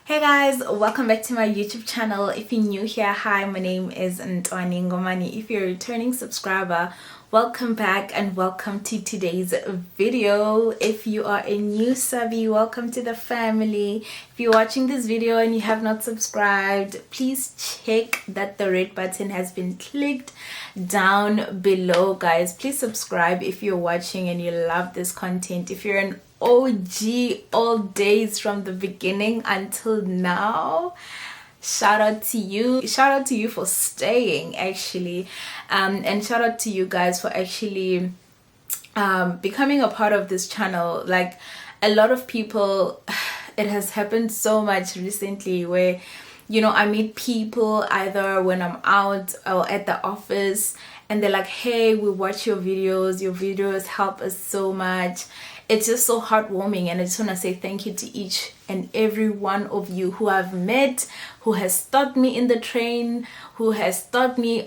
Hey guys, welcome back to my YouTube channel. If you're new here, hi, my name is Ntwaniengomane. If you're a returning subscriber, welcome back and welcome to today's video. If you are a new subby, welcome to the family. If you're watching this video and you have not subscribed, please check that the red button has been clicked down below. Guys, please subscribe if you're watching and you love this content. If you're an OG all days from the beginning until now, shout out to you for staying actually, and shout out to you guys for actually becoming a part of this channel. Like a lot of people, it has happened so much recently where I meet people either when I'm out or at the office and they're like, hey, we watch your videos help us so much. It's just so heartwarming, and I just want to say thank you to each and every one of you who I've met, who has stopped me in the train, who has stopped me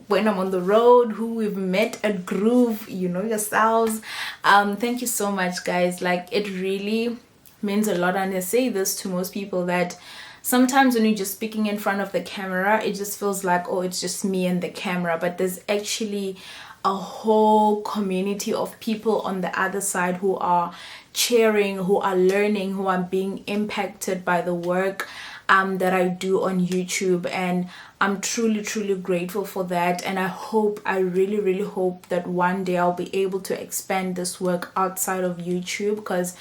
when I'm on the road, who we've met at Groove, yourselves. Thank you so much, guys. Like, it really means a lot, and I say this to most people that sometimes when you're just speaking in front of the camera, it just feels like, oh, it's just me and the camera, but there's actually a whole community of people on the other side who are cheering, who are learning, who are being impacted by the work that I do on YouTube, and I'm truly grateful for that. And I really hope that one day I'll be able to expand this work outside of YouTube, because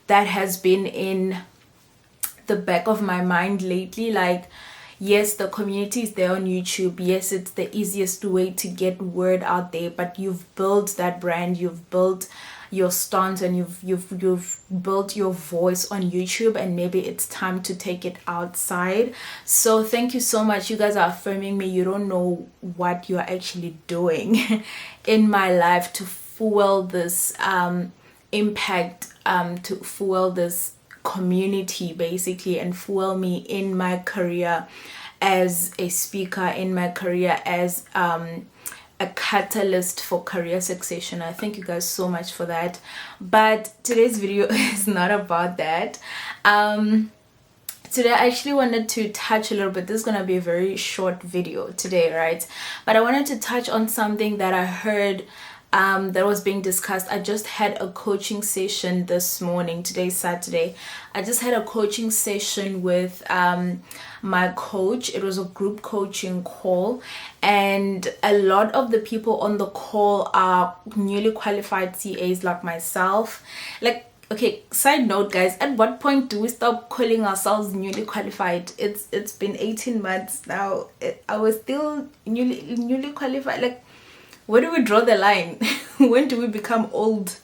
that has been in the back of my mind lately. Like, yes, the community is there on YouTube. Yes, it's the easiest way to get word out there, but you've built that brand, you've built your stance, and you've built your voice on YouTube, and maybe it's time to take it outside. So thank you so much. You guys are affirming me. You don't know what you're actually doing in my life to fuel this impact, to fuel this community basically, and fuel me in my career as a speaker, in my career as a catalyst for career succession. I thank you guys so much for that. But today's video is not about that. Today I actually wanted to touch a little bit. This is gonna be a very short video today, right? But I wanted to touch on something that I heard that was being discussed. I just had a coaching session this morning. Today's Saturday. I just had a coaching session with my coach. It was a group coaching call, and a lot of the people on the call are newly qualified CAs like myself. Like, okay, side note guys, at what point do we stop calling ourselves newly qualified? It's been 18 months now. I was still newly qualified. Like, where do we draw the line? When do we become old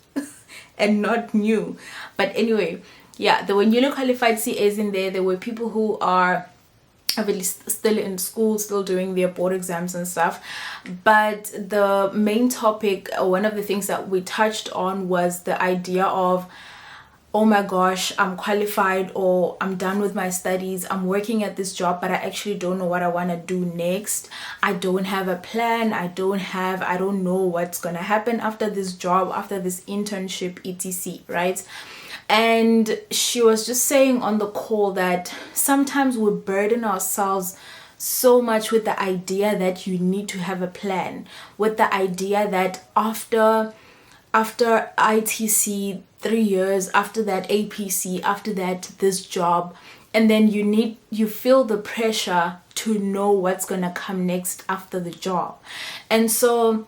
and not new? But anyway, yeah, there were newly qualified CAs in there. There were people who are still in school, still doing their board exams and stuff. But the main topic, one of the things that we touched on, was the idea of, oh my gosh, I'm qualified, or I'm done with my studies, I'm working at this job, but I actually don't know what I want to do next. I don't have a plan. I don't know what's gonna happen after this job, after this internship, etc, right? And she was just saying on the call that sometimes we burden ourselves so much with the idea that you need to have a plan, with the idea that after ITC 3 years, after that APC, after that this job, and then you feel the pressure to know what's gonna come next after the job. And so,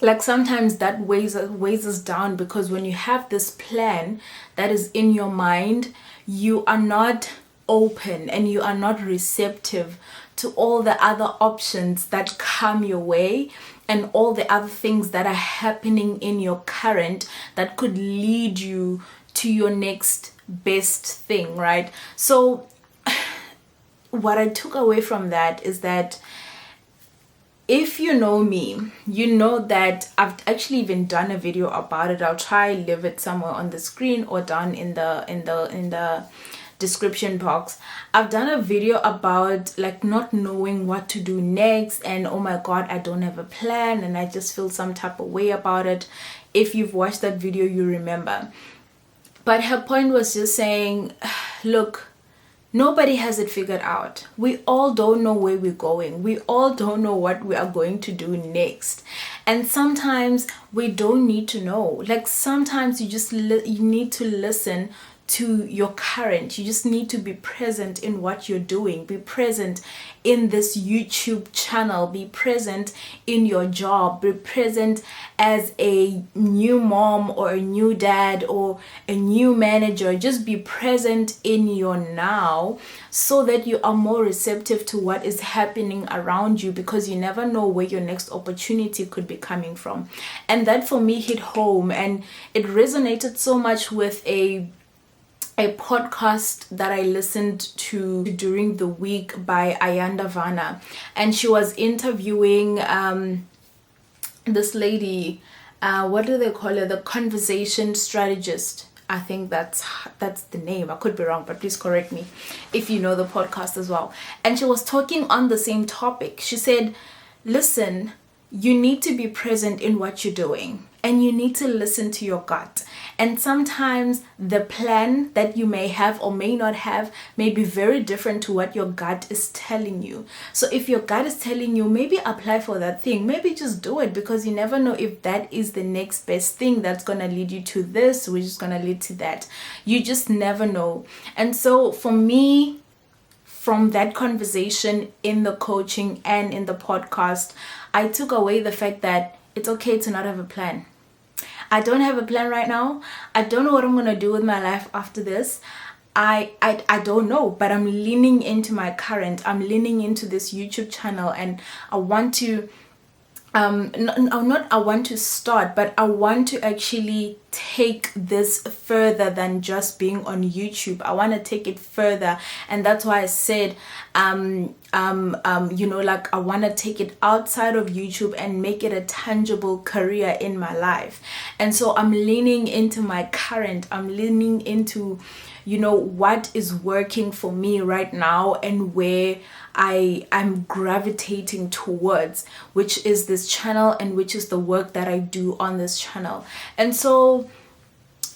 like, sometimes that weighs us down, because when you have this plan that is in your mind, you are not open and you are not receptive to all the other options that come your way, and all the other things that are happening in your current that could lead you to your next best thing, right? So what I took away from that is that, if you know me, you know that I've actually even done a video about it. I'll try leave it somewhere on the screen or down in the description box. I've done a video about, like, not knowing what to do next, and oh my god, I don't have a plan, and I just feel some type of way about it. If you've watched that video, you remember. But her point was just saying, look, Nobody has it figured out. We all don't know where we're going. We all don't know what we are going to do next. And sometimes we don't need to know. Like sometimes you just you need to listen to your current. You just need to be present in what you're doing. Be present in this YouTube channel. Be present in your job. Be present as a new mom or a new dad or a new manager. Just be present in your now so that you are more receptive to what is happening around you, because you never know where your next opportunity could be coming from. And that for me hit home, and it resonated so much with a podcast that I listened to during the week by Ntwanye, and she was interviewing this lady, what do they call her, the conversation strategist. I think that's the name. I could be wrong, but please correct me if you know the podcast as well. And she was talking on the same topic. She said, listen, you need to be present in what you're doing, and you need to listen to your gut. And sometimes the plan that you may have or may not have may be very different to what your gut is telling you. So if your gut is telling you, maybe apply for that thing, maybe just do it, because you never know if that is the next best thing that's going to lead you to this, which is going to lead to that. You just never know. And so for me, from that conversation in the coaching and in the podcast, I took away the fact that it's okay to not have a plan. I don't have a plan right now. I don't know what I'm going to do with my life after this. I don't know, but I'm leaning into my current. I'm leaning into this YouTube channel, and I want to I want to start, but I want to actually take this further than just being on YouTube. I want to take it further, and that's why I said like I want to take it outside of YouTube and make it a tangible career in my life. And so I'm leaning into my current. I'm leaning into what is working for me right now and where I'm gravitating towards, which is this channel and which is the work that I do on this channel. And so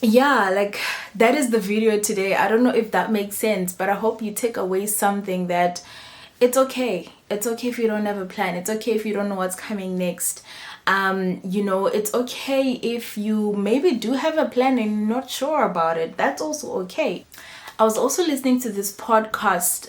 yeah, like that is the video today. I don't know if that makes sense, but I hope you take away something that it's okay. It's okay if you don't have a plan. It's okay if you don't know what's coming next. It's okay if you maybe do have a plan and you're not sure about it. That's also okay. I was also listening to this podcast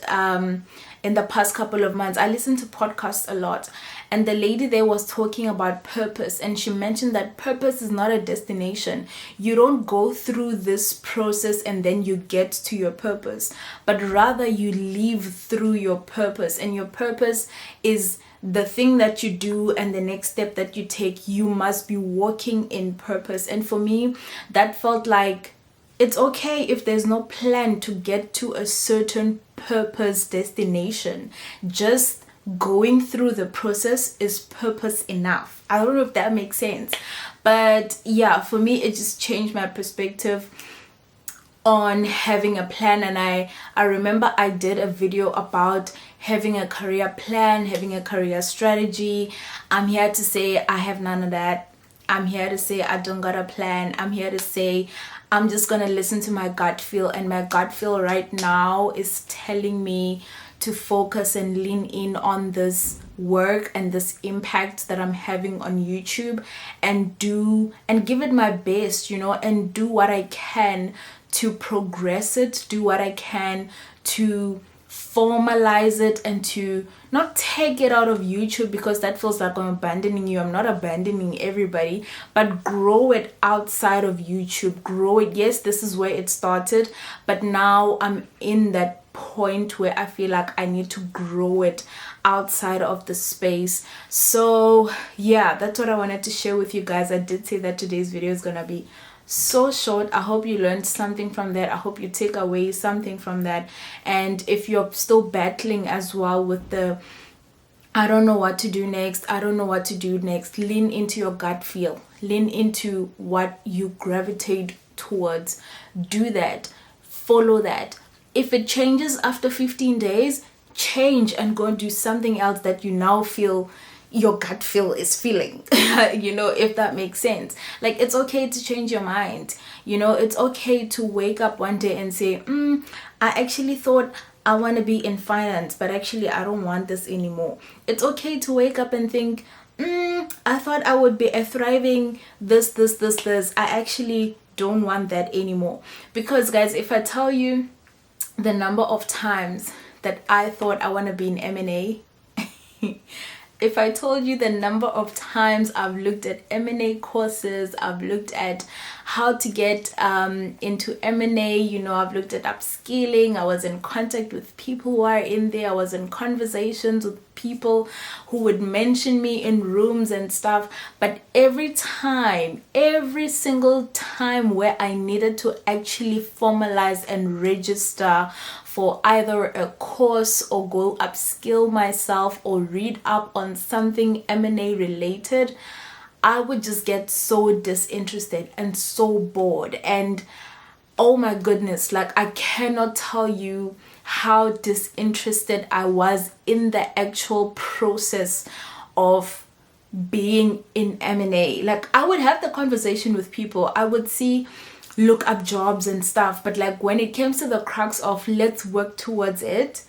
in the past couple of months. I listen to podcasts a lot, and the lady there was talking about purpose, and she mentioned that purpose is not a destination. You don't go through this process and then you get to your purpose, but rather you live through your purpose, and your purpose is the thing that you do and the next step that you take. You must be walking in purpose. And for me, that felt like it's okay if there's no plan to get to a certain purpose destination. Just going through the process is purpose enough. I don't know if that makes sense, but yeah, for me it just changed my perspective on having a plan. And I remember I did a video about having a career plan, having a career strategy. I'm here to say I have none of that. I'm here to say I don't got a plan. I'm here to say I'm just gonna listen to my gut feel, and my gut feel right now is telling me to focus and lean in on this work and this impact that I'm having on YouTube, and give it my best, and do what I can to progress it, do what I can to formalize it, and to not take it out of YouTube, because that feels like I'm abandoning you. I'm not abandoning everybody, but grow it outside of YouTube. Grow it. Yes, this is where it started, but now I'm in that point where I feel like I need to grow it outside of the space. So yeah, that's what I wanted to share with you guys. I did say that today's video is gonna be so short. I hope you learned something from that. I hope you take away something from that. And if you're still battling as well with the I don't know what to do next, lean into your gut feel. Lean into what you gravitate towards. Do that. Follow that. If it changes after 15 days, change and go and do something else that you now feel your gut feel is feeling. If that makes sense. Like, it's okay to change your mind. It's okay to wake up one day and say, I actually thought I want to be in finance, but actually I don't want this anymore. It's okay to wake up and think, I thought I would be a thriving this. I actually don't want that anymore. Because guys, if I tell you the number of times that I thought I want to be in M&A, if I told you the number of times I've looked at M&A courses, I've looked at how to get into M&A, you know, I've looked at upskilling, I was in contact with people who are in there, I was in conversations with people who would mention me in rooms and stuff, but every single time where I needed to actually formalize and register for either a course or go upskill myself or read up on something M&A related, I would just get so disinterested and so bored. And oh my goodness, like I cannot tell you how disinterested I was in the actual process of being in M&A. Like I would have the conversation with people, I would look up jobs and stuff, but like when it came to the crux of let's work towards it,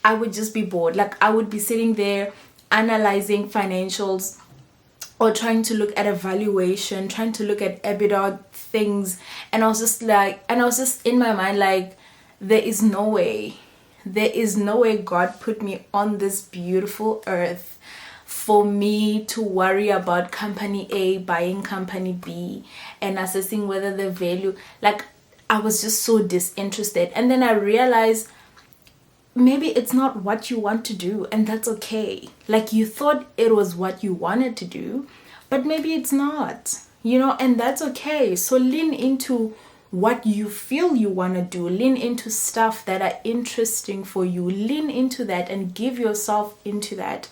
I would just be bored. Like I would be sitting there analyzing financials or trying to look at a valuation, trying to look at EBITDA things, and I was just in my mind like, there is no way God put me on this beautiful earth for me to worry about company A buying company B and assessing whether the value, like I was just so disinterested. And then I realized maybe it's not what you want to do, and that's okay. Like you thought it was what you wanted to do, but maybe it's not, you know, and that's okay. So lean into what you feel you want to do, lean into stuff that are interesting for you, lean into that and give yourself into that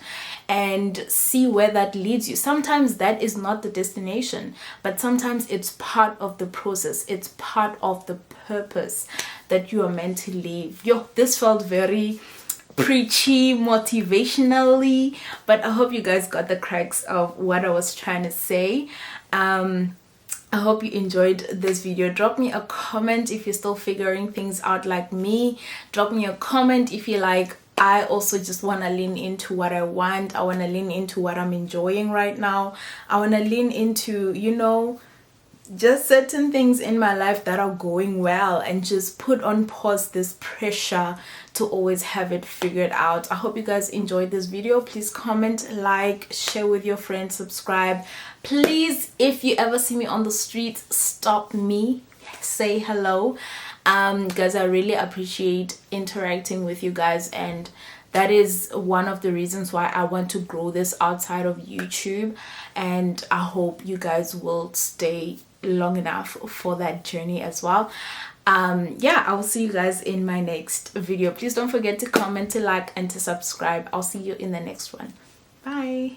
and see where that leads you. Sometimes that is not the destination, but sometimes it's part of the process, it's part of the purpose that you are meant to live. This felt very preachy, motivationally, but I hope you guys got the cracks of what I was trying to say. I hope you enjoyed this video. Drop me a comment if you're still figuring things out like me. Drop me a comment if you like, I also just want to lean into what I want. I want to lean into what I'm enjoying right now. I want to lean into, you know, just certain things in my life that are going well and just put on pause this pressure to always have it figured out. I hope you guys enjoyed this video. Please comment, like, share with your friends, subscribe. Please, if you ever see me on the streets, stop me, say hello. Guys, I really appreciate interacting with you guys, and that is one of the reasons why I want to grow this outside of YouTube, and I hope you guys will stay long enough for that journey as well. Yeah, I'll see you guys in my next video. Please don't forget to comment, to like, and to subscribe. I'll see you in the next one. Bye.